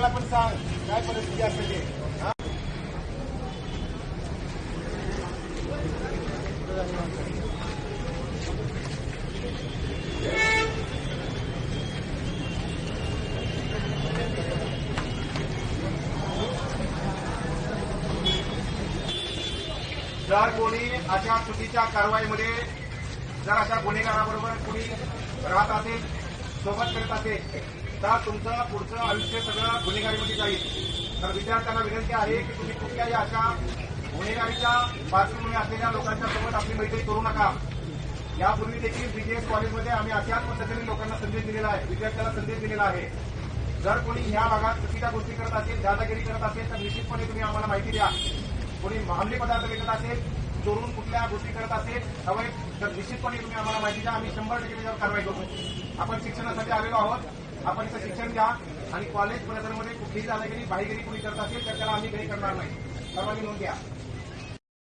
आम्हाला पण सांग काय परिस्थिती असते ते. जर कोणी अशा चुकीच्या कारवाईमध्ये जर अशा गुन्हेगाराबरोबर कोणी राहत असेल, सोबत करत असेल, तर तुमचं पुढचं आयुष्य सगळं गुन्हेगारीमध्ये जाईल. तर विद्यार्थ्यांना विनंती आहे की तुम्ही कुठल्याही अशा गुन्हेगारीच्या पार्श्वभूमी असलेल्या लोकांच्या सोबत आपली मैत्री करू नका. यापूर्वी देखील बीजीएस कॉलेजमध्ये आम्ही अशाच पद्धतीने लोकांना संदेश दिलेला आहे, विद्यार्थ्यांना संदेश दिलेला आहे. जर कोणी ह्या भागात चुकीच्या गोष्टी करत असेल, दादागिरी करत असेल, तर निश्चितपणे तुम्ही आम्हाला माहिती द्या. कोणी अंमली पदार्थ विकत असेल, चोरून कुठल्या गोष्टी करत असेल अवैध, तर निश्चितपणे तुम्ही आम्हाला माहिती द्या. आम्ही 100% त्याच्यावर कारवाई करू. आपण शिक्षणासाठी आलेलो आहोत. आपण इथं शिक्षण घ्या आणि कॉलेज परिसरामध्ये कुठलीही दादागिरी बाहेगिरी कोणी करत असेल तर त्याला आम्ही काही करणार नाही. सर्वांनी नोंद घ्या.